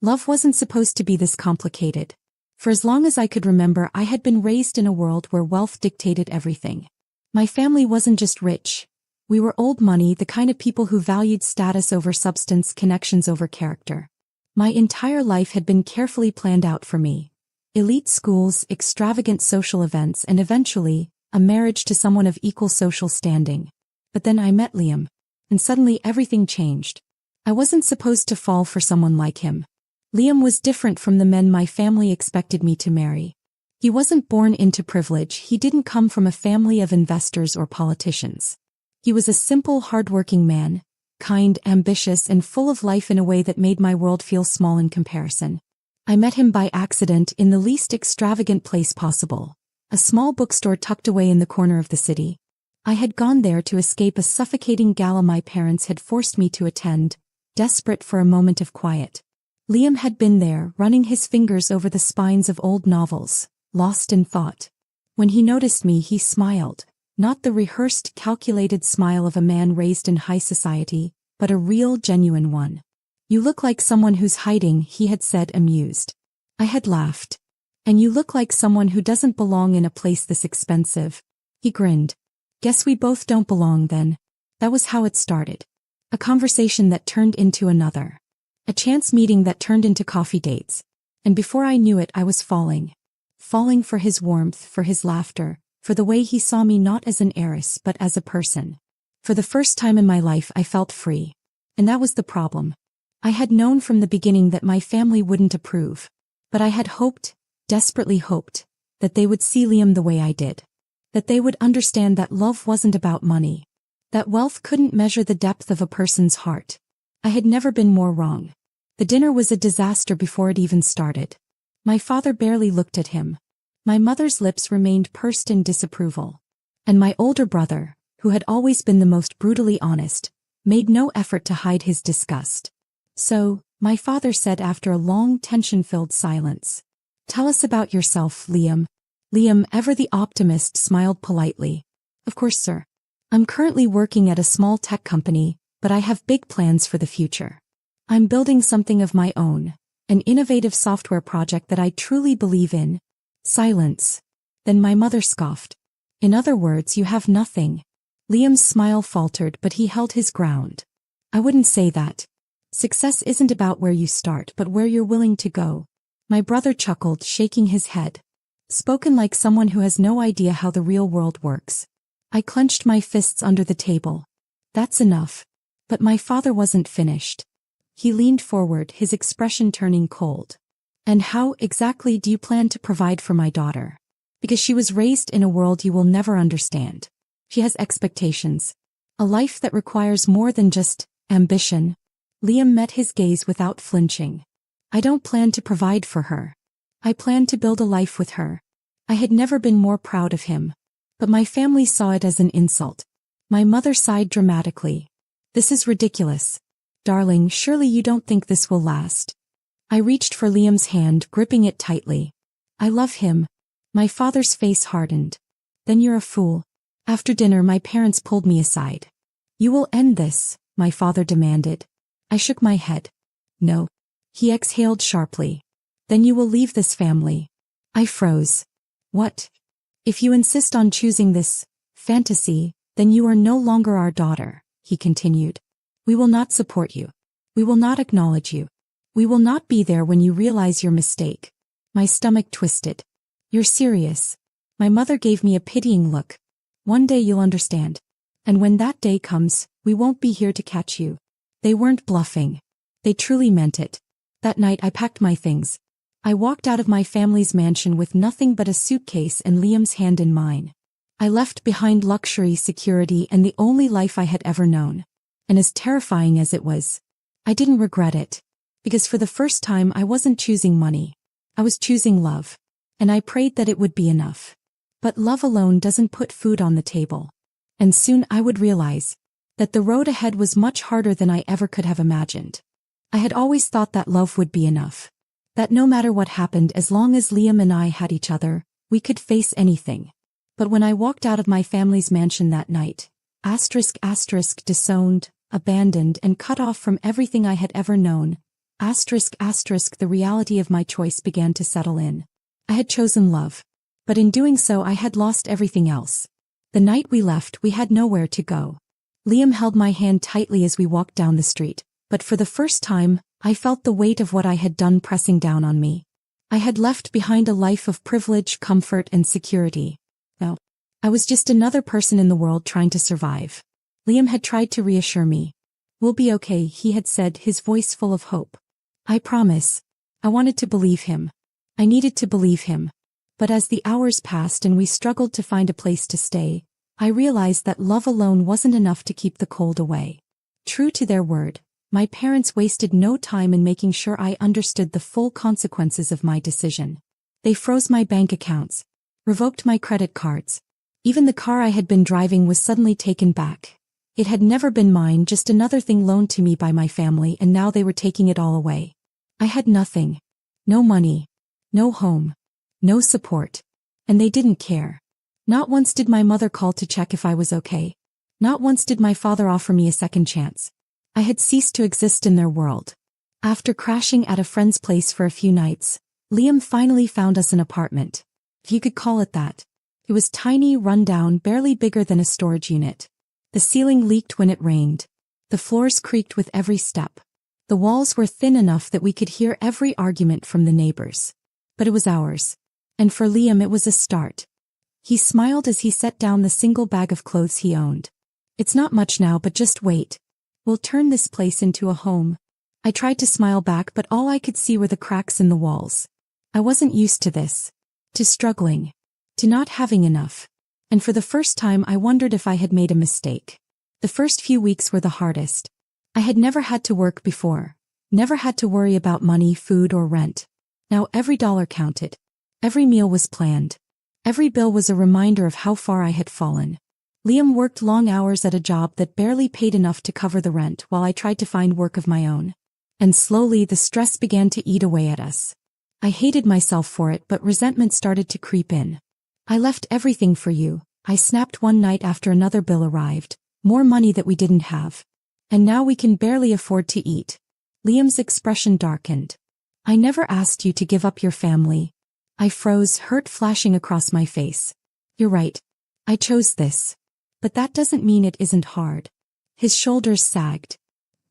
Love wasn't supposed to be this complicated. For as long as I could remember, I had been raised in a world where wealth dictated everything. My family wasn't just rich. We were old money, the kind of people who valued status over substance, connections over character. My entire life had been carefully planned out for me. Elite schools, extravagant social events, and eventually, a marriage to someone of equal social standing. But then I met Liam. And suddenly everything changed. I wasn't supposed to fall for someone like him. Liam was different from the men my family expected me to marry. He wasn't born into privilege, he didn't come from a family of investors or politicians. He was a simple, hardworking man, kind, ambitious, and full of life in a way that made my world feel small in comparison. I met him by accident in the least extravagant place possible, a small bookstore tucked away in the corner of the city. I had gone there to escape a suffocating gala my parents had forced me to attend, desperate for a moment of quiet. Liam had been there, running his fingers over the spines of old novels, lost in thought. When he noticed me, he smiled, not the rehearsed, calculated smile of a man raised in high society, but a real, genuine one. "You look like someone who's hiding," he had said, amused. I had laughed. "And you look like someone who doesn't belong in a place this expensive." He grinned. "Guess we both don't belong then." That was how it started. A conversation that turned into another. A chance meeting that turned into coffee dates. And before I knew it, I was falling. Falling for his warmth, for his laughter, for the way he saw me not as an heiress but as a person. For the first time in my life I felt free. And that was the problem. I had known from the beginning that my family wouldn't approve. But I had hoped, desperately hoped, that they would see Liam the way I did. That they would understand that love wasn't about money. That wealth couldn't measure the depth of a person's heart. I had never been more wrong. The dinner was a disaster before it even started. My father barely looked at him. My mother's lips remained pursed in disapproval. And my older brother, who had always been the most brutally honest, made no effort to hide his disgust. "So," my father said after a long, tension-filled silence, "tell us about yourself, Liam." Liam, ever the optimist, smiled politely. "Of course, sir. I'm currently working at a small tech company, but I have big plans for the future. I'm building something of my own, an innovative software project that I truly believe in." Silence. Then my mother scoffed. "In other words, you have nothing." Liam's smile faltered, but he held his ground. "I wouldn't say that. Success isn't about where you start, but where you're willing to go." My brother chuckled, shaking his head. Spoken like someone who has no idea how the real world works. I clenched my fists under the table. "That's enough." But my father wasn't finished. He leaned forward, his expression turning cold. "And how exactly do you plan to provide for my daughter? Because she was raised in a world you will never understand. She has expectations. A life that requires more than just ambition." Liam met his gaze without flinching. "I don't plan to provide for her. I plan to build a life with her." I had never been more proud of him. But my family saw it as an insult. My mother sighed dramatically. "This is ridiculous. Darling, surely you don't think this will last." I reached for Liam's hand, gripping it tightly. "I love him." My father's face hardened. "Then you're a fool." After dinner, my parents pulled me aside. "You will end this," my father demanded. I shook my head. "No." He exhaled sharply. "Then you will leave this family." I froze. "What? If you insist on choosing this fantasy, then you are no longer our daughter," he continued. "We will not support you. We will not acknowledge you. We will not be there when you realize your mistake." My stomach twisted. "You're serious?" My mother gave me a pitying look. "One day you'll understand. And when that day comes, we won't be here to catch you." They weren't bluffing. They truly meant it. That night I packed my things. I walked out of my family's mansion with nothing but a suitcase and Liam's hand in mine. I left behind luxury, security, and the only life I had ever known. And as terrifying as it was, I didn't regret it. Because for the first time I wasn't choosing money. I was choosing love. And I prayed that it would be enough. But love alone doesn't put food on the table. And soon I would realize that the road ahead was much harder than I ever could have imagined. I had always thought that love would be enough. That no matter what happened, as long as Liam and I had each other, we could face anything. But when I walked out of my family's mansion that night, disowned, abandoned, and cut off from everything I had ever known, The reality of my choice began to settle in. I had chosen love. But in doing so I had lost everything else. The night we left, we had nowhere to go. Liam held my hand tightly as we walked down the street, but for the first time, I felt the weight of what I had done pressing down on me. I had left behind a life of privilege, comfort, and security. No. I was just another person in the world trying to survive. Liam had tried to reassure me. "We'll be okay," he had said, his voice full of hope. "I promise." I wanted to believe him. I needed to believe him. But as the hours passed and we struggled to find a place to stay, I realized that love alone wasn't enough to keep the cold away. True to their word, my parents wasted no time in making sure I understood the full consequences of my decision. They froze my bank accounts, revoked my credit cards. Even the car I had been driving was suddenly taken back. It had never been mine, just another thing loaned to me by my family, and now they were taking it all away. I had nothing. No money. No home. No support. And they didn't care. Not once did my mother call to check if I was okay. Not once did my father offer me a second chance. I had ceased to exist in their world. After crashing at a friend's place for a few nights, Liam finally found us an apartment. If you could call it that. It was tiny, run-down, barely bigger than a storage unit. The ceiling leaked when it rained. The floors creaked with every step. The walls were thin enough that we could hear every argument from the neighbors. But it was ours. And for Liam it was a start. He smiled as he set down the single bag of clothes he owned. "It's not much now, but just wait. We'll turn this place into a home." I tried to smile back, but all I could see were the cracks in the walls. I wasn't used to this. To struggling. To not having enough. And for the first time I wondered if I had made a mistake. The first few weeks were the hardest. I had never had to work before. Never had to worry about money, food, or rent. Now every dollar counted. Every meal was planned. Every bill was a reminder of how far I had fallen. Liam worked long hours at a job that barely paid enough to cover the rent while I tried to find work of my own. And slowly the stress began to eat away at us. I hated myself for it, but resentment started to creep in. "I left everything for you," I snapped one night after another bill arrived. "More money that we didn't have. And now we can barely afford to eat." Liam's expression darkened. "I never asked you to give up your family." I froze, hurt flashing across my face. "You're right. I chose this. But that doesn't mean it isn't hard." His shoulders sagged.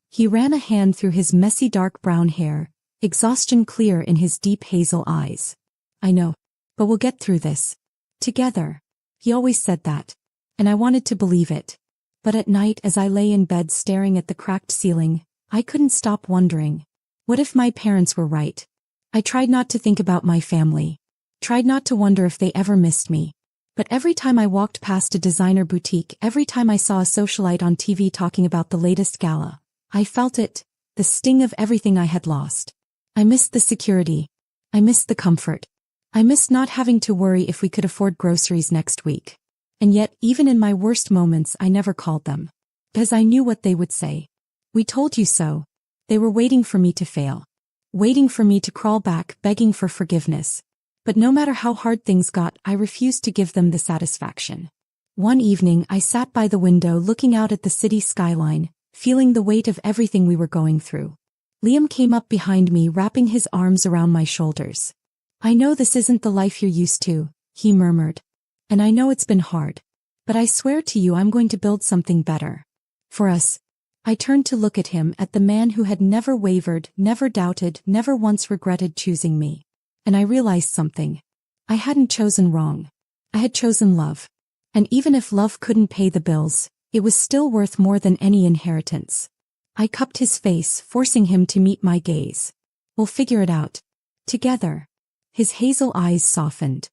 He ran a hand through his messy dark brown hair, exhaustion clear in his deep hazel eyes. "I know. But we'll get through this. Together." He always said that. And I wanted to believe it. But at night as I lay in bed staring at the cracked ceiling, I couldn't stop wondering. What if my parents were right? I tried not to think about my family. Tried not to wonder if they ever missed me. But every time I walked past a designer boutique, every time I saw a socialite on TV talking about the latest gala, I felt it, the sting of everything I had lost. I missed the security. I missed the comfort. I missed not having to worry if we could afford groceries next week. And yet, even in my worst moments, I never called them. Because I knew what they would say. "We told you so." They were waiting for me to fail. Waiting for me to crawl back, begging for forgiveness. But no matter how hard things got, I refused to give them the satisfaction. One evening, I sat by the window looking out at the city skyline, feeling the weight of everything we were going through. Liam came up behind me, wrapping his arms around my shoulders. "I know this isn't the life you're used to," he murmured. "And I know it's been hard. But I swear to you I'm going to build something better. For us." I turned to look at him, at the man who had never wavered, never doubted, never once regretted choosing me. And I realized something. I hadn't chosen wrong. I had chosen love. And even if love couldn't pay the bills, it was still worth more than any inheritance. I cupped his face, forcing him to meet my gaze. "We'll figure it out. Together." His hazel eyes softened.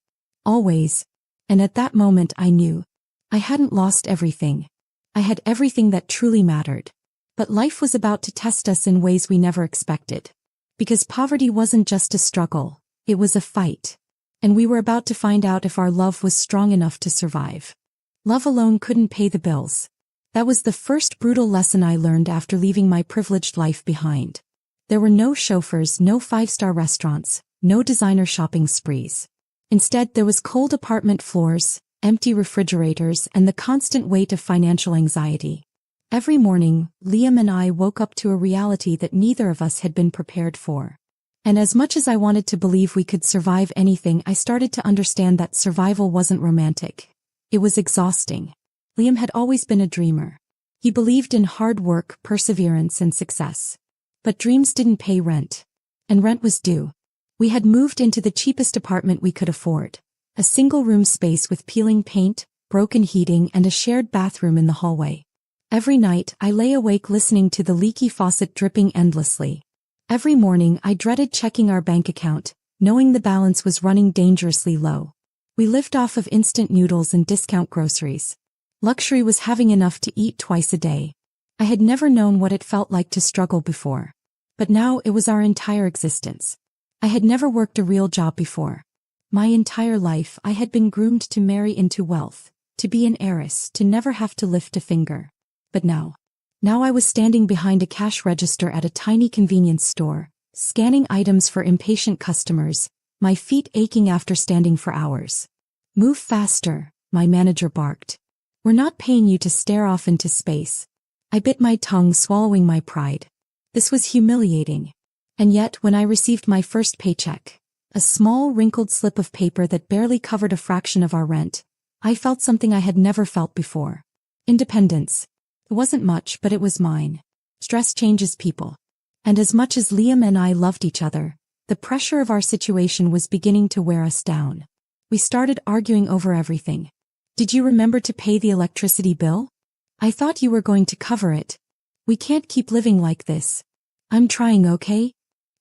"Always." And at that moment I knew. I hadn't lost everything. I had everything that truly mattered. But life was about to test us in ways we never expected. Because poverty wasn't just a struggle, it was a fight. And we were about to find out if our love was strong enough to survive. Love alone couldn't pay the bills. That was the first brutal lesson I learned after leaving my privileged life behind. There were no chauffeurs, no five-star restaurants, no designer shopping sprees. Instead, there was cold apartment floors, empty refrigerators, and the constant weight of financial anxiety. Every morning, Liam and I woke up to a reality that neither of us had been prepared for. And as much as I wanted to believe we could survive anything, I started to understand that survival wasn't romantic. It was exhausting. Liam had always been a dreamer. He believed in hard work, perseverance, and success. But dreams didn't pay rent. And rent was due. We had moved into the cheapest apartment we could afford. A single-room space with peeling paint, broken heating, and a shared bathroom in the hallway. Every night, I lay awake listening to the leaky faucet dripping endlessly. Every morning, I dreaded checking our bank account, knowing the balance was running dangerously low. We lived off of instant noodles and discount groceries. Luxury was having enough to eat twice a day. I had never known what it felt like to struggle before. But now it was our entire existence. I had never worked a real job before. My entire life, I had been groomed to marry into wealth, to be an heiress, to never have to lift a finger. But now I was standing behind a cash register at a tiny convenience store, scanning items for impatient customers, my feet aching after standing for hours. "Move faster," my manager barked. "We're not paying you to stare off into space." I bit my tongue, swallowing my pride. This was humiliating. And yet, when I received my first paycheck, a small, wrinkled slip of paper that barely covered a fraction of our rent, I felt something I had never felt before. Independence. It wasn't much, but it was mine. Stress changes people. And as much as Liam and I loved each other, the pressure of our situation was beginning to wear us down. We started arguing over everything. "Did you remember to pay the electricity bill? I thought you were going to cover it. We can't keep living like this. I'm trying, okay?"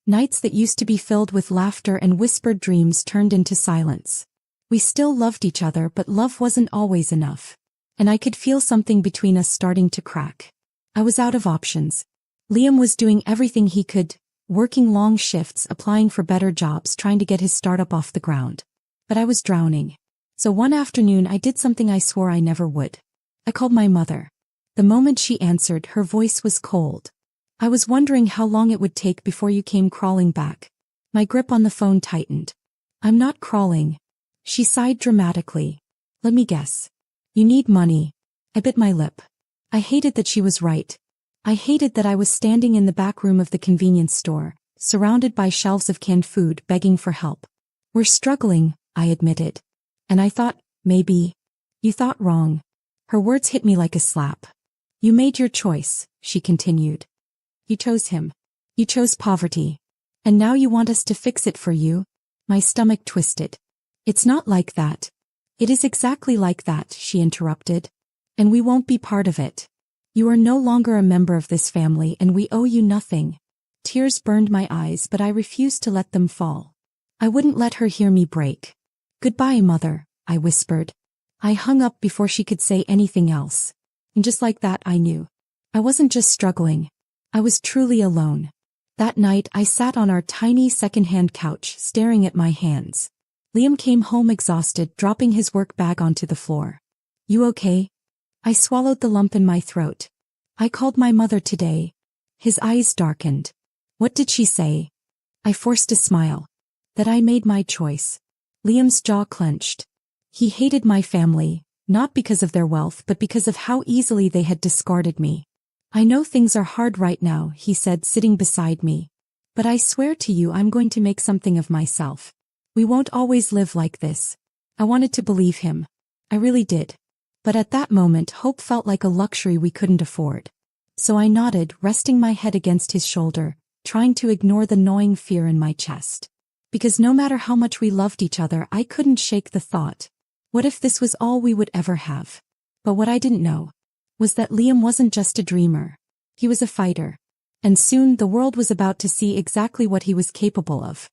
Nights that used to be filled with laughter and whispered dreams turned into silence. We still loved each other, but love wasn't always enough. And I could feel something between us starting to crack. I was out of options. Liam was doing everything he could, working long shifts, applying for better jobs, trying to get his startup off the ground. But I was drowning. So one afternoon I did something I swore I never would. I called my mother. The moment she answered, her voice was cold. "I was wondering how long it would take before you came crawling back." My grip on the phone tightened. "I'm not crawling." She sighed dramatically. "Let me guess. You need money." I bit my lip. I hated that she was right. I hated that I was standing in the back room of the convenience store, surrounded by shelves of canned food, begging for help. "We're struggling," I admitted. "And I thought, maybe." "You thought wrong." Her words hit me like a slap. "You made your choice," she continued. "You chose him. You chose poverty. And now you want us to fix it for you?" My stomach twisted. "It's not like that." "It is exactly like that," she interrupted. "And we won't be part of it. You are no longer a member of this family, and we owe you nothing." Tears burned my eyes, but I refused to let them fall. I wouldn't let her hear me break. "Goodbye, Mother," I whispered. I hung up before she could say anything else. And just like that, I knew. I wasn't just struggling. I was truly alone. That night, I sat on our tiny second-hand couch, staring at my hands. Liam came home exhausted, dropping his work bag onto the floor. "You okay?" I swallowed the lump in my throat. "I called my mother today." His eyes darkened. "What did she say?" I forced a smile. "That I made my choice." Liam's jaw clenched. He hated my family, not because of their wealth, but because of how easily they had discarded me. "I know things are hard right now," he said, sitting beside me. "But I swear to you I'm going to make something of myself. We won't always live like this." I wanted to believe him. I really did. But at that moment, hope felt like a luxury we couldn't afford. So I nodded, resting my head against his shoulder, trying to ignore the gnawing fear in my chest. Because no matter how much we loved each other, I couldn't shake the thought. What if this was all we would ever have? But what I didn't know was that Liam wasn't just a dreamer. He was a fighter. And soon the world was about to see exactly what he was capable of.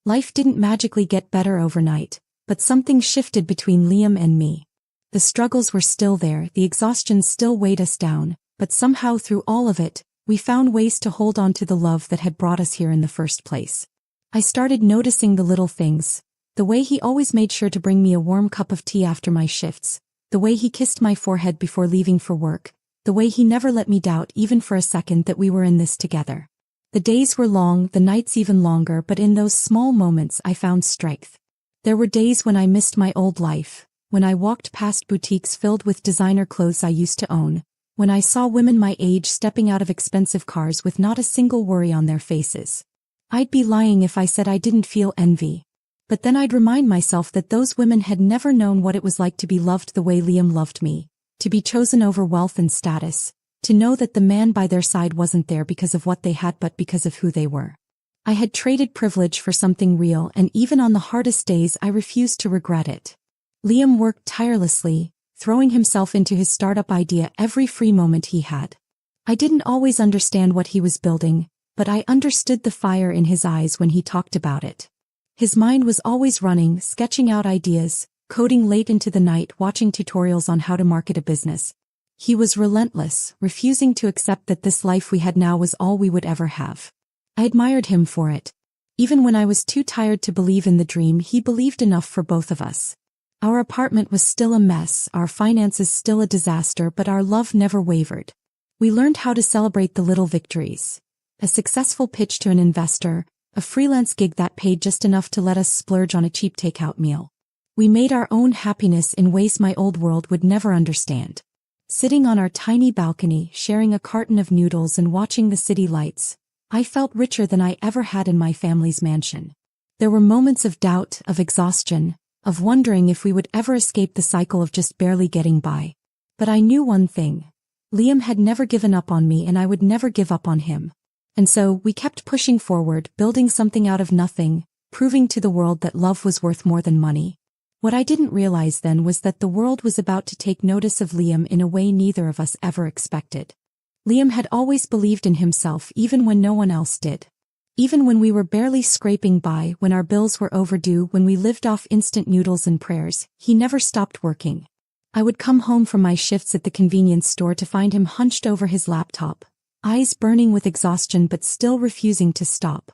Life didn't magically get better overnight, but something shifted between Liam and me. The struggles were still there, the exhaustion still weighed us down, but somehow through all of it, we found ways to hold on to the love that had brought us here in the first place. I started noticing the little things. The way he always made sure to bring me a warm cup of tea after my shifts, the way he kissed my forehead before leaving for work, the way he never let me doubt even for a second that we were in this together. The days were long, the nights even longer, but in those small moments I found strength. There were days when I missed my old life, when I walked past boutiques filled with designer clothes I used to own, When I saw women my age stepping out of expensive cars with not a single worry on their faces. I'd be lying if I said I didn't feel envy. But then I'd remind myself that those women had never known what it was like to be loved the way Liam loved me, to be chosen over wealth and status, to know that the man by their side wasn't there because of what they had but because of who they were. I had traded privilege for something real, and even on the hardest days I refused to regret it. Liam worked tirelessly, throwing himself into his startup idea every free moment he had. I didn't always understand what he was building, but I understood the fire in his eyes when he talked about it. His mind was always running, sketching out ideas, coding late into the night, watching tutorials on how to market a business. He was relentless, refusing to accept that this life we had now was all we would ever have. I admired him for it. Even when I was too tired to believe in the dream, he believed enough for both of us. Our apartment was still a mess, our finances still a disaster, but our love never wavered. We learned how to celebrate the little victories. A successful pitch to an investor, a freelance gig that paid just enough to let us splurge on a cheap takeout meal. We made our own happiness in ways my old world would never understand. Sitting on our tiny balcony, sharing a carton of noodles and watching the city lights, I felt richer than I ever had in my family's mansion. There were moments of doubt, of exhaustion, of wondering if we would ever escape the cycle of just barely getting by. But I knew one thing. Liam had never given up on me and I would never give up on him. And so, we kept pushing forward, building something out of nothing, proving to the world that love was worth more than money. What I didn't realize then was that the world was about to take notice of Liam in a way neither of us ever expected. Liam had always believed in himself even when no one else did. Even when we were barely scraping by, when our bills were overdue, when we lived off instant noodles and prayers, he never stopped working. I would come home from my shifts at the convenience store to find him hunched over his laptop, eyes burning with exhaustion but still refusing to stop.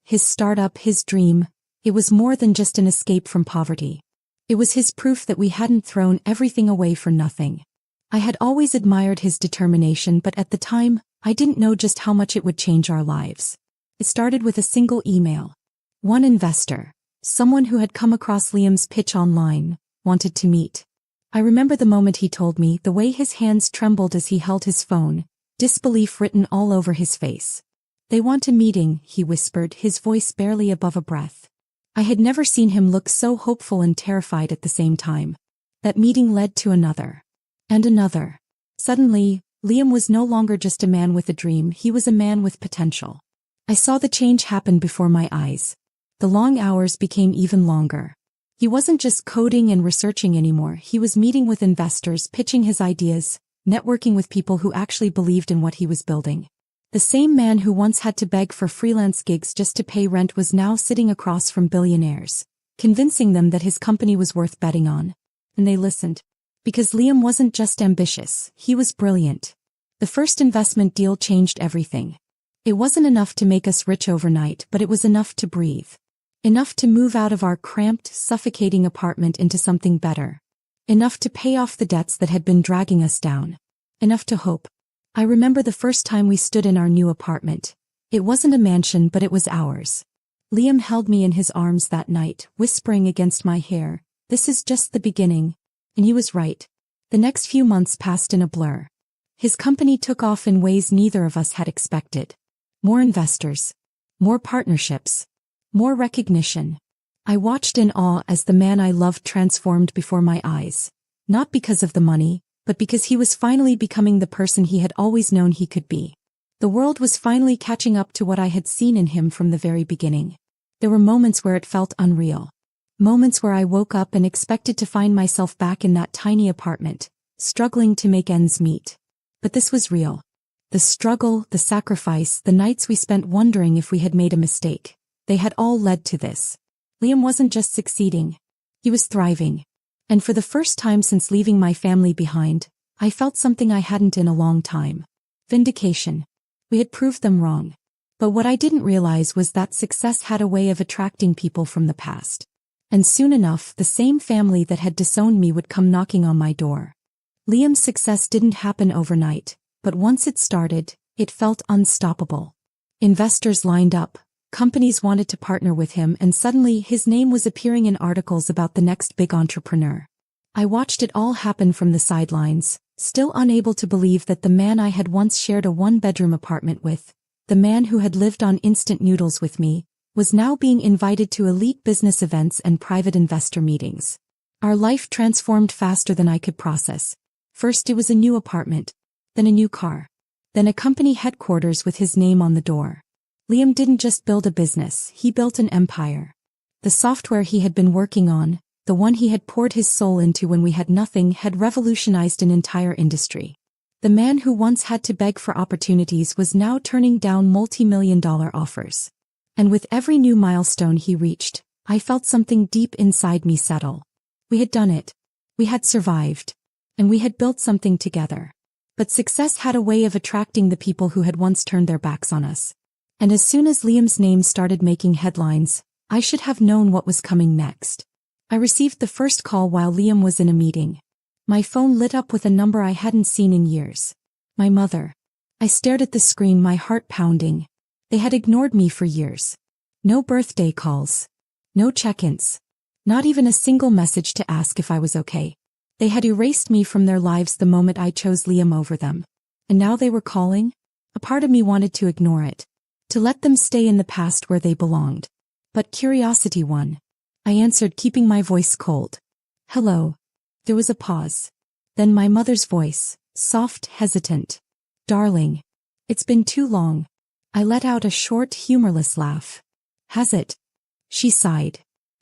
His startup, his dream, it was more than just an escape from poverty. It was his proof that we hadn't thrown everything away for nothing. I had always admired his determination, but at the time, I didn't know just how much it would change our lives. It started with a single email. One investor, someone who had come across Liam's pitch online, wanted to meet. I remember the moment he told me, the way his hands trembled as he held his phone, disbelief written all over his face. "They want a meeting," he whispered, his voice barely above a breath. I had never seen him look so hopeful and terrified at the same time. That meeting led to another. And another. Suddenly, Liam was no longer just a man with a dream, he was a man with potential. I saw the change happen before my eyes. The long hours became even longer. He wasn't just coding and researching anymore, he was meeting with investors, pitching his ideas, networking with people who actually believed in what he was building. The same man who once had to beg for freelance gigs just to pay rent was now sitting across from billionaires, convincing them that his company was worth betting on. And they listened. Because Liam wasn't just ambitious, he was brilliant. The first investment deal changed everything. It wasn't enough to make us rich overnight, but it was enough to breathe. Enough to move out of our cramped, suffocating apartment into something better. Enough to pay off the debts that had been dragging us down. Enough to hope. I remember the first time we stood in our new apartment. It wasn't a mansion, but it was ours. Liam held me in his arms that night, whispering against my hair, "This is just the beginning." And he was right. The next few months passed in a blur. His company took off in ways neither of us had expected. More investors. More partnerships. More recognition. I watched in awe as the man I loved transformed before my eyes. Not because of the money, but because he was finally becoming the person he had always known he could be. The world was finally catching up to what I had seen in him from the very beginning. There were moments where it felt unreal. Moments where I woke up and expected to find myself back in that tiny apartment, struggling to make ends meet. But this was real. The struggle, the sacrifice, the nights we spent wondering if we had made a mistake, they had all led to this. Liam wasn't just succeeding. He was thriving. And for the first time since leaving my family behind, I felt something I hadn't in a long time. Vindication. We had proved them wrong. But what I didn't realize was that success had a way of attracting people from the past. And soon enough, the same family that had disowned me would come knocking on my door. Liam's success didn't happen overnight, but once it started, it felt unstoppable. Investors lined up, companies wanted to partner with him, and suddenly his name was appearing in articles about the next big entrepreneur. I watched it all happen from the sidelines, still unable to believe that the man I had once shared a one-bedroom apartment with, the man who had lived on instant noodles with me, was now being invited to elite business events and private investor meetings. Our life transformed faster than I could process. First it was a new apartment, then a new car, then a company headquarters with his name on the door. Liam didn't just build a business, he built an empire. The software he had been working on, the one he had poured his soul into when we had nothing, had revolutionized an entire industry. The man who once had to beg for opportunities was now turning down multi-million-dollar offers. And with every new milestone he reached, I felt something deep inside me settle. We had done it. We had survived. And we had built something together. But success had a way of attracting the people who had once turned their backs on us. And as soon as Liam's name started making headlines, I should have known what was coming next. I received the first call while Liam was in a meeting. My phone lit up with a number I hadn't seen in years. My mother. I stared at the screen, my heart pounding. They had ignored me for years. No birthday calls. No check-ins. Not even a single message to ask if I was okay. They had erased me from their lives the moment I chose Liam over them. And now they were calling? A part of me wanted to ignore it. To let them stay in the past where they belonged. But curiosity won. I answered, keeping my voice cold. Hello. There was a pause. Then my mother's voice, soft, hesitant. Darling. It's been too long. I let out a short, humorless laugh. Has it? She sighed.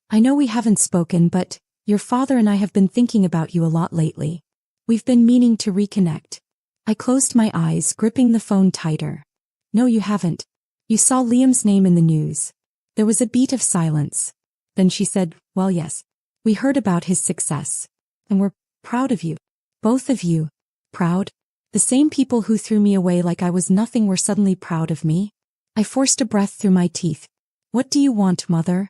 I know we haven't spoken, but your father and I have been thinking about you a lot lately. We've been meaning to reconnect. I closed my eyes, gripping the phone tighter. No, you haven't. You saw Liam's name in the news. There was a beat of silence. Then she said, well, yes. We heard about his success. And we're proud of you. Both of you. Proud? The same people who threw me away like I was nothing were suddenly proud of me? I forced a breath through my teeth. What do you want, Mother?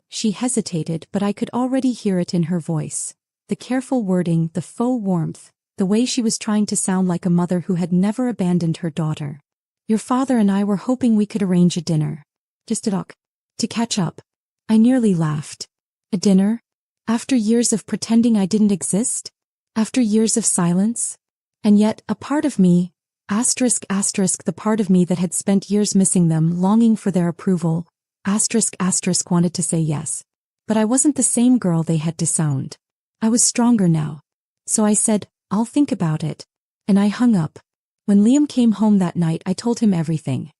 She hesitated, but I could already hear it in her voice. The careful wording, the faux warmth, the way she was trying to sound like a mother who had never abandoned her daughter. Your father and I were hoping we could arrange a dinner. Just to talk. To catch up. I nearly laughed. A dinner? After years of pretending I didn't exist? After years of silence? And yet, a part of me, the part of me that had spent years missing them, longing for their approval, wanted to say yes. But I wasn't the same girl they had disowned. I was stronger now. So I said, I'll think about it. And I hung up. When Liam came home that night, I told him everything.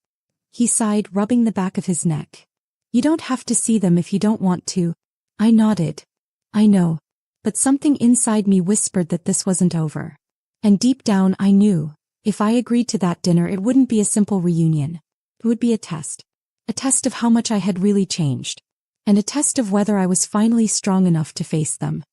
He sighed, rubbing the back of his neck. You don't have to see them if you don't want to. I nodded. I know. But something inside me whispered that this wasn't over. And deep down I knew, if I agreed to that dinner it wouldn't be a simple reunion. It would be a test. A test of how much I had really changed. And a test of whether I was finally strong enough to face them.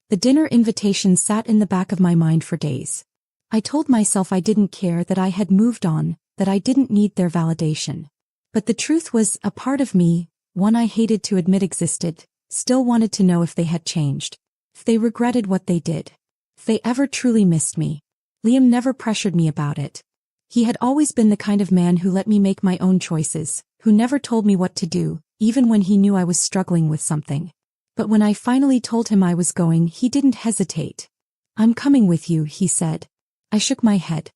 The dinner invitation sat in the back of my mind for days. I told myself I didn't care, that I had moved on, that I didn't need their validation. But the truth was, a part of me, one I hated to admit existed, still wanted to know if they had changed. If they regretted what they did. If they ever truly missed me. Liam never pressured me about it. He had always been the kind of man who let me make my own choices, who never told me what to do, even when he knew I was struggling with something. But when I finally told him I was going, he didn't hesitate. I'm coming with you, he said. I shook my head.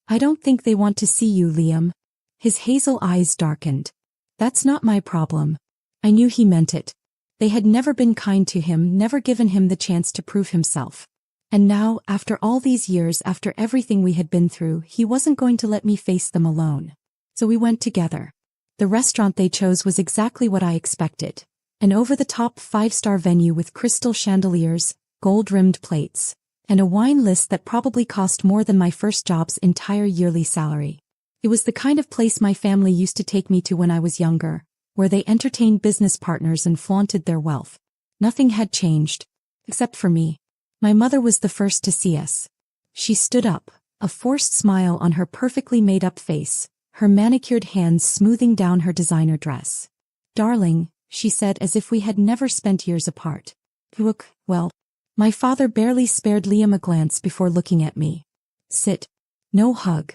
I don't think they want to see you, Liam. His hazel eyes darkened. That's not my problem. I knew he meant it. They had never been kind to him, never given him the chance to prove himself. And now, after all these years, after everything we had been through, he wasn't going to let me face them alone. So we went together. The restaurant they chose was exactly what I expected. An over-the-top 5-star venue with crystal chandeliers, gold-rimmed plates, and a wine list that probably cost more than my first job's entire yearly salary. It was the kind of place my family used to take me to when I was younger, where they entertained business partners and flaunted their wealth. Nothing had changed. Except for me. My mother was the first to see us. She stood up, a forced smile on her perfectly made-up face, her manicured hands smoothing down her designer dress. Darling, she said as if we had never spent years apart. Look, well. My father barely spared Liam a glance before looking at me. Sit. No hug.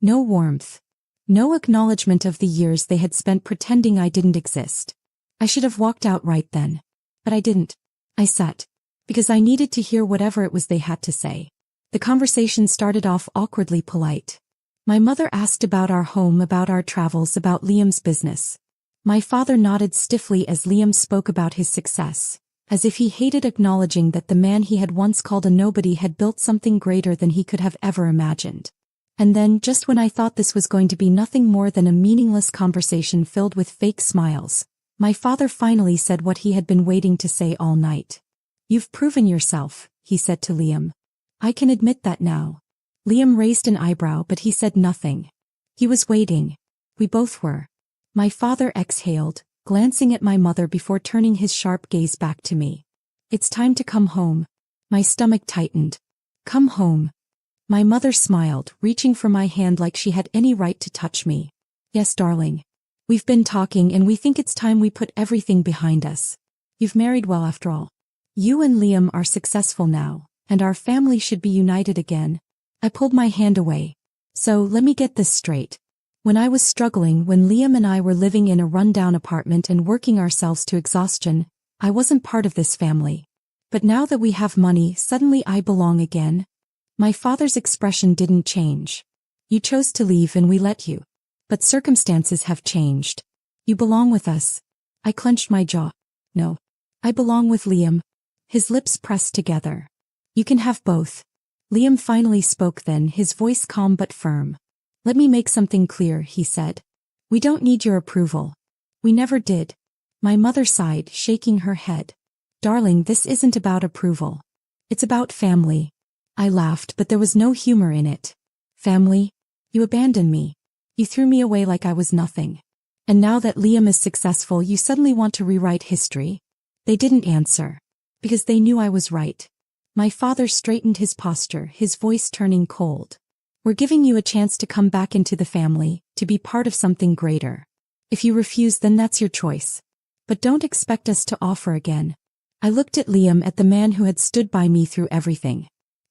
No warmth. No acknowledgement of the years they had spent pretending I didn't exist. I should have walked out right then. But I didn't. I sat. Because I needed to hear whatever it was they had to say. The conversation started off awkwardly polite. My mother asked about our home, about our travels, about Liam's business. My father nodded stiffly as Liam spoke about his success, as if he hated acknowledging that the man he had once called a nobody had built something greater than he could have ever imagined. And then, just when I thought this was going to be nothing more than a meaningless conversation filled with fake smiles, my father finally said what he had been waiting to say all night. "You've proven yourself," he said to Liam. "I can admit that now." Liam raised an eyebrow, but he said nothing. He was waiting. We both were. My father exhaled, glancing at my mother before turning his sharp gaze back to me. "It's time to come home." My stomach tightened. "Come home." My mother smiled, reaching for my hand like she had any right to touch me. "Yes, darling. We've been talking and we think it's time we put everything behind us. You've married well after all. You and Liam are successful now, and our family should be united again." I pulled my hand away. "So, let me get this straight. When I was struggling, when Liam and I were living in a rundown apartment and working ourselves to exhaustion, I wasn't part of this family. But now that we have money, suddenly I belong again?" My father's expression didn't change. "You chose to leave and we let you. But circumstances have changed. You belong with us." I clenched my jaw. "No. I belong with Liam." His lips pressed together. "You can have both." Liam finally spoke then, his voice calm but firm. "Let me make something clear," he said. "We don't need your approval. We never did." My mother sighed, shaking her head. "Darling, this isn't about approval. It's about family." I laughed, but there was no humor in it. "Family? You abandoned me. You threw me away like I was nothing. And now that Liam is successful, you suddenly want to rewrite history?" They didn't answer. Because they knew I was right. My father straightened his posture, his voice turning cold. "We're giving you a chance to come back into the family, to be part of something greater. If you refuse, then that's your choice. But don't expect us to offer again." I looked at Liam, at the man who had stood by me through everything.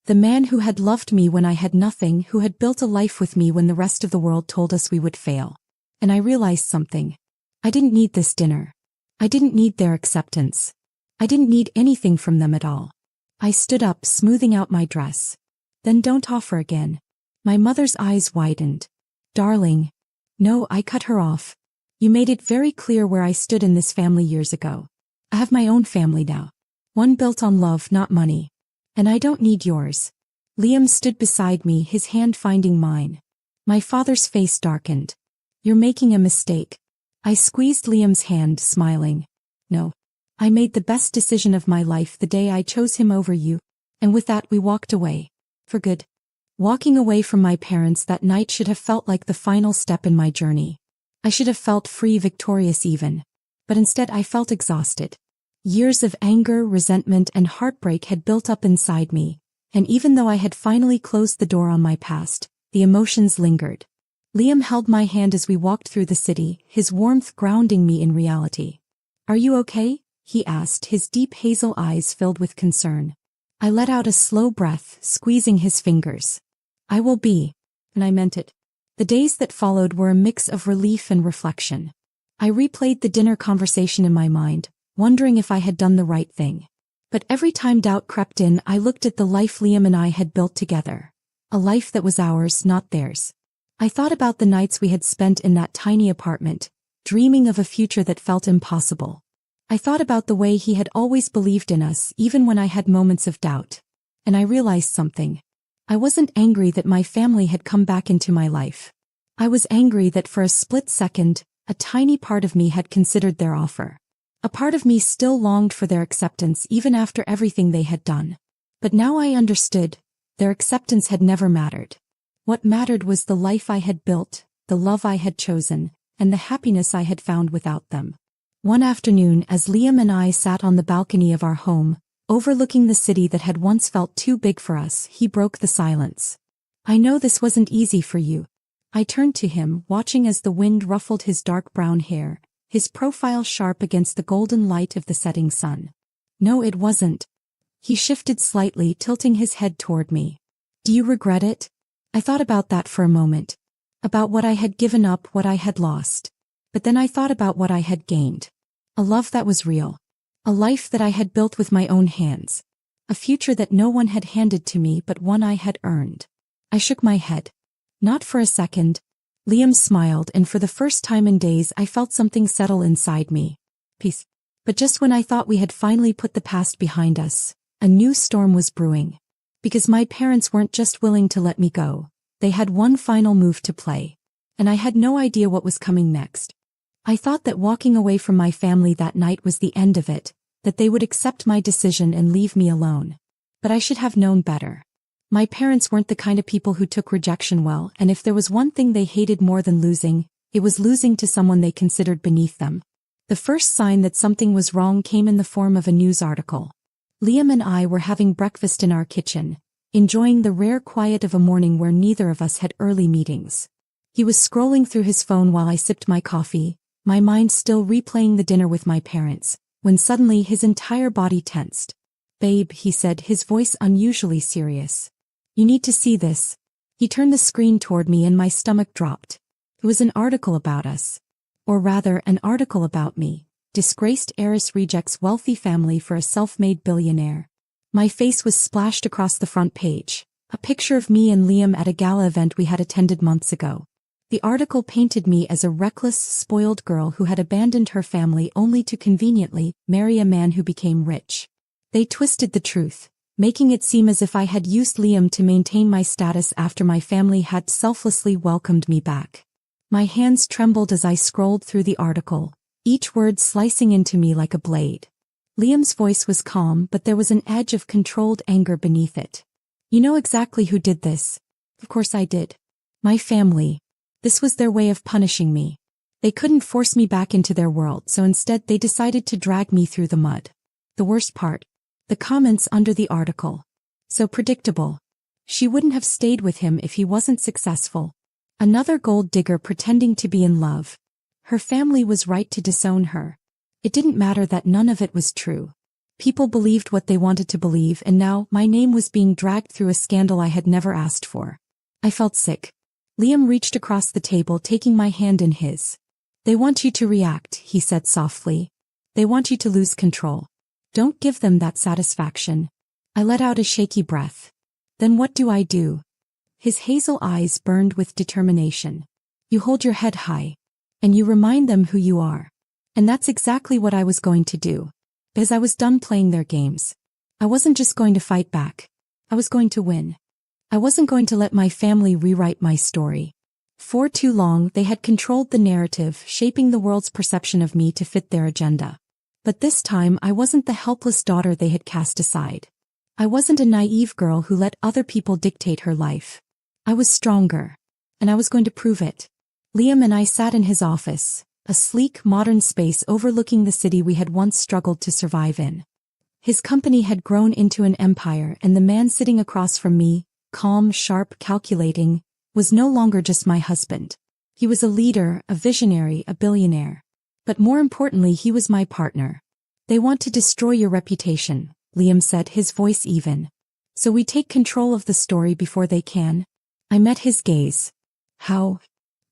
The man who had loved me when I had nothing, who had built a life with me when the rest of the world told us we would fail. And I realized something. I didn't need this dinner. I didn't need their acceptance. I didn't need anything from them at all. I stood up, smoothing out my dress. "Then don't offer again." My mother's eyes widened. "Darling." "No," I cut her off. "You made it very clear where I stood in this family years ago. I have my own family now. One built on love, not money. And I don't need yours." Liam stood beside me, his hand finding mine. My father's face darkened. "You're making a mistake." I squeezed Liam's hand, smiling. "No. I made the best decision of my life the day I chose him over you." And with that we walked away. For good. Walking away from my parents that night should have felt like the final step in my journey. I should have felt free, victorious even. But instead I felt exhausted. Years of anger, resentment, and heartbreak had built up inside me, and even though I had finally closed the door on my past, the emotions lingered. Liam held my hand as we walked through the city, his warmth grounding me in reality. "Are you okay?" he asked, his deep hazel eyes filled with concern. I let out a slow breath, squeezing his fingers. "I will be." And I meant it. The days that followed were a mix of relief and reflection. I replayed the dinner conversation in my mind, wondering if I had done the right thing. But every time doubt crept in, I looked at the life Liam and I had built together. A life that was ours, not theirs. I thought about the nights we had spent in that tiny apartment, dreaming of a future that felt impossible. I thought about the way he had always believed in us, even when I had moments of doubt. And I realized something. I wasn't angry that my family had come back into my life. I was angry that for a split second, a tiny part of me had considered their offer. A part of me still longed for their acceptance even after everything they had done. But now I understood, their acceptance had never mattered. What mattered was the life I had built, the love I had chosen, and the happiness I had found without them. One afternoon, as Liam and I sat on the balcony of our home, overlooking the city that had once felt too big for us, he broke the silence. "I know this wasn't easy for you." I turned to him, watching as the wind ruffled his dark brown hair, his profile sharp against the golden light of the setting sun. "No, it wasn't." He shifted slightly, tilting his head toward me. "Do you regret it?" I thought about that for a moment. About what I had given up, what I had lost. But then I thought about what I had gained. A love that was real. A life that I had built with my own hands. A future that no one had handed to me but one I had earned. I shook my head. Not for a second. Liam smiled, and for the first time in days I felt something settle inside me. Peace. But just when I thought we had finally put the past behind us, a new storm was brewing. Because my parents weren't just willing to let me go. They had one final move to play. And I had no idea what was coming next. I thought that walking away from my family that night was the end of it, that they would accept my decision and leave me alone. But I should have known better. My parents weren't the kind of people who took rejection well, and if there was one thing they hated more than losing, it was losing to someone they considered beneath them. The first sign that something was wrong came in the form of a news article. Liam and I were having breakfast in our kitchen, enjoying the rare quiet of a morning where neither of us had early meetings. He was scrolling through his phone while I sipped my coffee, my mind still replaying the dinner with my parents, when suddenly his entire body tensed. "Babe," he said, his voice unusually serious. "You need to see this." He turned the screen toward me and my stomach dropped. It was an article about us. Or rather, an article about me. Disgraced heiress rejects wealthy family for a self-made billionaire. My face was splashed across the front page. A picture of me and Liam at a gala event we had attended months ago. The article painted me as a reckless, spoiled girl who had abandoned her family only to conveniently marry a man who became rich. They twisted the truth, making it seem as if I had used Liam to maintain my status after my family had selflessly welcomed me back. My hands trembled as I scrolled through the article, each word slicing into me like a blade. Liam's voice was calm, but there was an edge of controlled anger beneath it. "You know exactly who did this." Of course I did. My family. This was their way of punishing me. They couldn't force me back into their world, so instead they decided to drag me through the mud. The worst part. The comments under the article. So predictable. She wouldn't have stayed with him if he wasn't successful. Another gold digger pretending to be in love. Her family was right to disown her. It didn't matter that none of it was true. People believed what they wanted to believe, and now my name was being dragged through a scandal I had never asked for. I felt sick. Liam reached across the table, taking my hand in his. "They want you to react," he said softly. "They want you to lose control. Don't give them that satisfaction." I let out a shaky breath. "Then what do I do?" His hazel eyes burned with determination. "You hold your head high. And you remind them who you are." And that's exactly what I was going to do. Because I was done playing their games. I wasn't just going to fight back. I was going to win. I wasn't going to let my family rewrite my story. For too long, they had controlled the narrative, shaping the world's perception of me to fit their agenda. But this time, I wasn't the helpless daughter they had cast aside. I wasn't a naive girl who let other people dictate her life. I was stronger. And I was going to prove it. Liam and I sat in his office, a sleek, modern space overlooking the city we had once struggled to survive in. His company had grown into an empire, and the man sitting across from me, calm, sharp, calculating, was no longer just my husband. He was a leader, a visionary, a billionaire. But more importantly, he was my partner. "They want to destroy your reputation," Liam said, his voice even. "So we take control of the story before they can." I met his gaze. "How?"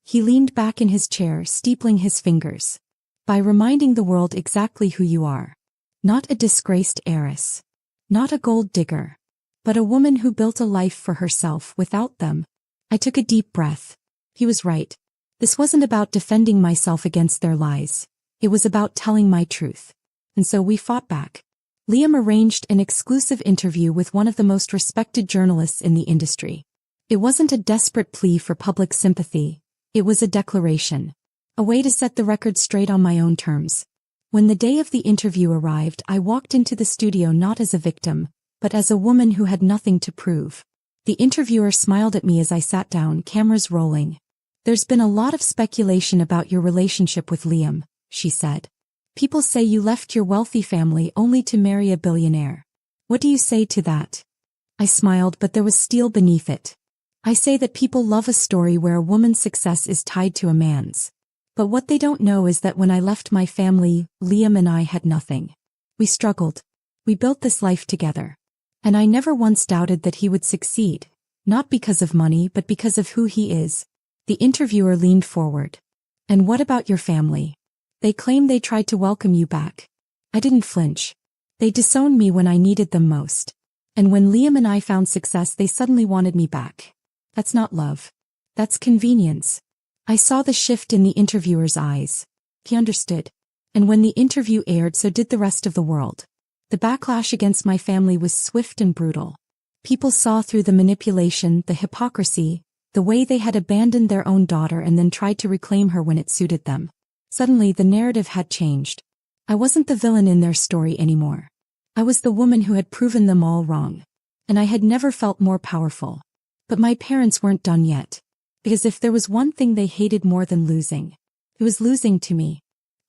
He leaned back in his chair, steepling his fingers. "By reminding the world exactly who you are. Not a disgraced heiress. Not a gold digger. But a woman who built a life for herself without them." I took a deep breath. He was right. This wasn't about defending myself against their lies. It was about telling my truth. And so we fought back. Liam arranged an exclusive interview with one of the most respected journalists in the industry. It wasn't a desperate plea for public sympathy. It was a declaration. A way to set the record straight on my own terms. When the day of the interview arrived, I walked into the studio not as a victim, but as a woman who had nothing to prove. The interviewer smiled at me as I sat down, cameras rolling. "There's been a lot of speculation about your relationship with Liam," she said. "People say you left your wealthy family only to marry a billionaire. What do you say to that?" I smiled, but there was steel beneath it. "I say that people love a story where a woman's success is tied to a man's. But what they don't know is that when I left my family, Liam and I had nothing. We struggled. We built this life together. And I never once doubted that he would succeed, not because of money but because of who he is." The interviewer leaned forward. "And what about your family? They claim they tried to welcome you back." I didn't flinch. "They disowned me when I needed them most. And when Liam and I found success, they suddenly wanted me back. That's not love. That's convenience. I saw the shift in the interviewer's eyes. He understood. And when the interview aired, so did the rest of the world. The backlash against my family was swift and brutal. People saw through the manipulation, the hypocrisy, the way they had abandoned their own daughter and then tried to reclaim her when it suited them. Suddenly the narrative had changed. I wasn't the villain in their story anymore. I was the woman who had proven them all wrong. And I had never felt more powerful. But my parents weren't done yet. Because if there was one thing they hated more than losing, it was losing to me.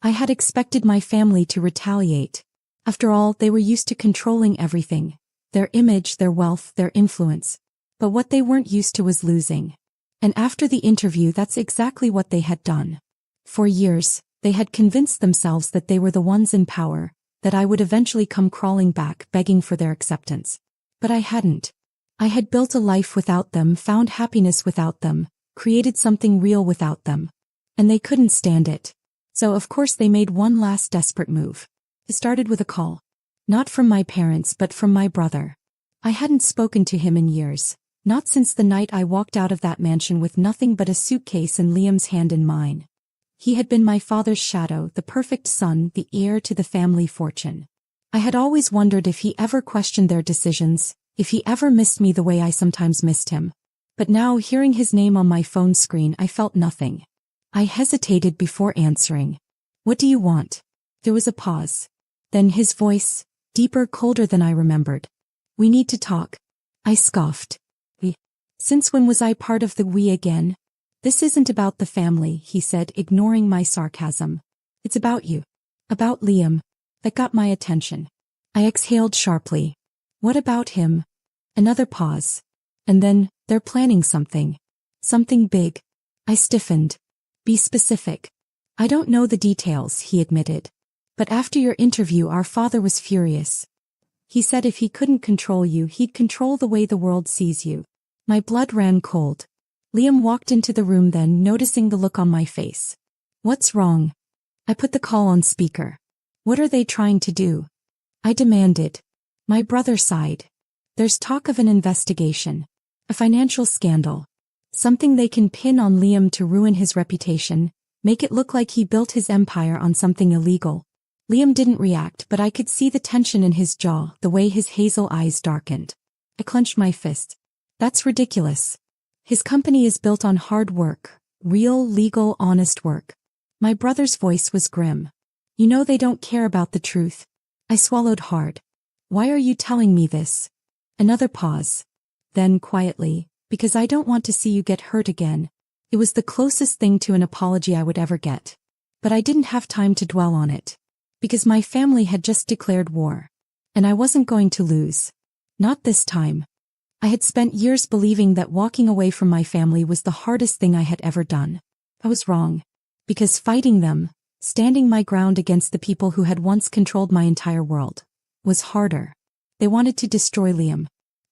I had expected my family to retaliate. After all, they were used to controlling everything. Their image, their wealth, their influence. But what they weren't used to was losing. And after the interview, that's exactly what they had done. For years, they had convinced themselves that they were the ones in power, that I would eventually come crawling back, begging for their acceptance. But I hadn't. I had built a life without them, found happiness without them, created something real without them. And they couldn't stand it. So of course they made one last desperate move. It started with a call. Not from my parents, but from my brother. I hadn't spoken to him in years. Not since the night I walked out of that mansion with nothing but a suitcase and Liam's hand in mine. He had been my father's shadow, the perfect son, the heir to the family fortune. I had always wondered if he ever questioned their decisions, if he ever missed me the way I sometimes missed him. But now, hearing his name on my phone screen, I felt nothing. I hesitated before answering. What do you want? There was a pause. Then his voice, deeper, colder than I remembered. We need to talk. I scoffed. We? Since when was I part of the we again? This isn't about the family, he said, ignoring my sarcasm. It's about you. About Liam. That got my attention. I exhaled sharply. What about him? Another pause. And then, they're planning something. Something big. I stiffened. Be specific. I don't know the details, he admitted. But after your interview, our father was furious. He said if he couldn't control you, he'd control the way the world sees you. My blood ran cold. Liam walked into the room then, noticing the look on my face. What's wrong? I put the call on speaker. What are they trying to do? I demanded. My brother sighed. There's talk of an investigation. A financial scandal. Something they can pin on Liam to ruin his reputation, make it look like he built his empire on something illegal. Liam didn't react, but I could see the tension in his jaw, the way his hazel eyes darkened. I clenched my fist. That's ridiculous. His company is built on hard work, real, legal, honest work. My brother's voice was grim. You know they don't care about the truth. I swallowed hard. Why are you telling me this? Another pause. Then, quietly, because I don't want to see you get hurt again. It was the closest thing to an apology I would ever get. But I didn't have time to dwell on it. Because my family had just declared war. And I wasn't going to lose. Not this time. I had spent years believing that walking away from my family was the hardest thing I had ever done. I was wrong. Because fighting them, standing my ground against the people who had once controlled my entire world, was harder. They wanted to destroy Liam.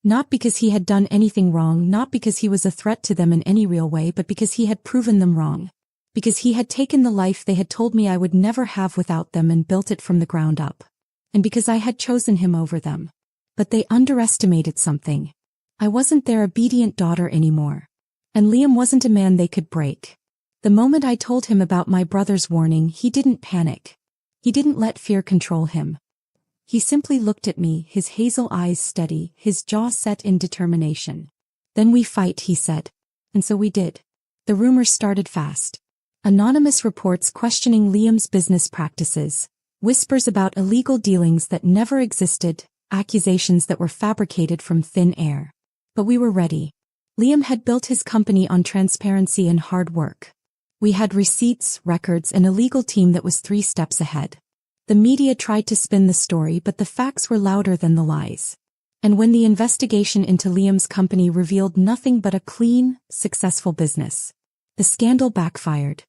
Not because he had done anything wrong, not because he was a threat to them in any real way, but because he had proven them wrong. Because he had taken the life they had told me I would never have without them and built it from the ground up. And because I had chosen him over them. But they underestimated something. I wasn't their obedient daughter anymore. And Liam wasn't a man they could break. The moment I told him about my brother's warning, he didn't panic. He didn't let fear control him. He simply looked at me, his hazel eyes steady, his jaw set in determination. Then we fight, he said. And so we did. The rumors started fast. Anonymous reports questioning Liam's business practices. Whispers about illegal dealings that never existed, accusations that were fabricated from thin air. But we were ready. Liam had built his company on transparency and hard work. We had receipts, records, and a legal team that was 3 steps ahead. The media tried to spin the story, but the facts were louder than the lies. And when the investigation into Liam's company revealed nothing but a clean, successful business, the scandal backfired.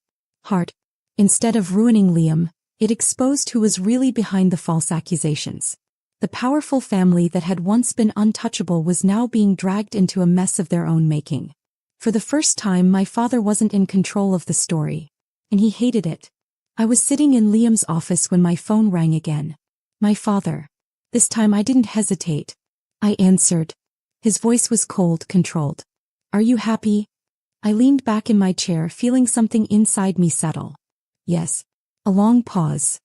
Hard. Instead of ruining Liam, it exposed who was really behind the false accusations. The powerful family that had once been untouchable was now being dragged into a mess of their own making. For the first time, my father wasn't in control of the story. And he hated it. I was sitting in Liam's office when my phone rang again. My father. This time I didn't hesitate. I answered. His voice was cold, controlled. Are you happy? I leaned back in my chair, feeling something inside me settle. Yes. A long pause.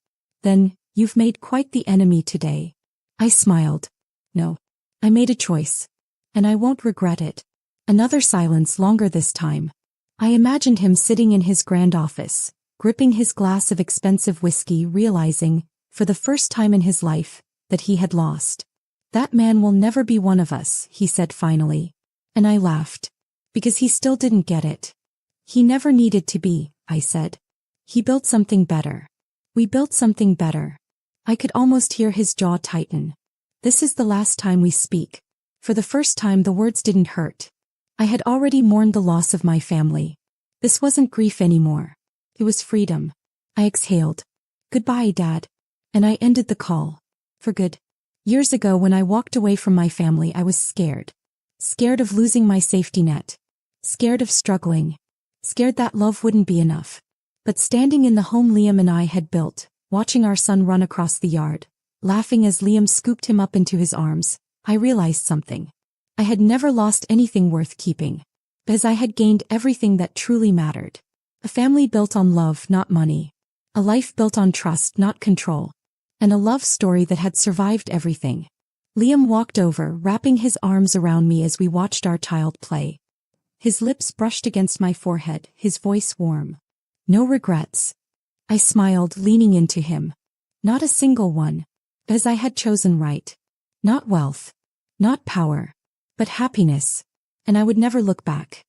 Then, you've made quite the enemy today. I smiled. No. I made a choice. And I won't regret it. Another silence, longer this time. I imagined him sitting in his grand office, gripping his glass of expensive whiskey, realizing, for the first time in his life, that he had lost. That man will never be one of us, he said finally. And I laughed. Because he still didn't get it. He never needed to be, I said. He built something better. We built something better. I could almost hear his jaw tighten. This is the last time we speak. For the first time the words didn't hurt. I had already mourned the loss of my family. This wasn't grief anymore. It was freedom. I exhaled. Goodbye, Dad. And I ended the call. For good. Years ago when I walked away from my family I was scared. Scared of losing my safety net. Scared of struggling. Scared that love wouldn't be enough. But standing in the home Liam and I had built, watching our son run across the yard, laughing as Liam scooped him up into his arms, I realized something. I had never lost anything worth keeping. Because I had gained everything that truly mattered. A family built on love, not money. A life built on trust, not control. And a love story that had survived everything. Liam walked over, wrapping his arms around me as we watched our child play. His lips brushed against my forehead, his voice warm. No regrets. I smiled, leaning into him. Not a single one. As I had chosen right. Not wealth. Not power. But happiness. And I would never look back.